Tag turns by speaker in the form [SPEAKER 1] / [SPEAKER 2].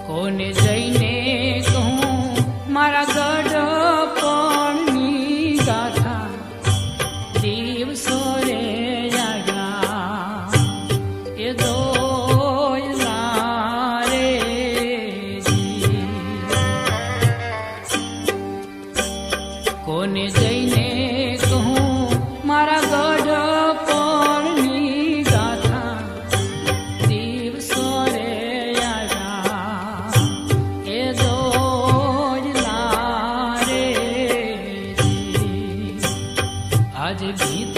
[SPEAKER 1] કોને જઈને કહું મારા ગઢપણની ગાથા દિવસો રે આવ્યા એ દોયલા રે જી. કોને જઈને કહું મારા ગઢપણની ગાથા દિવસો રે આવ્યા એ દોયલા રે જી. આજ ગીત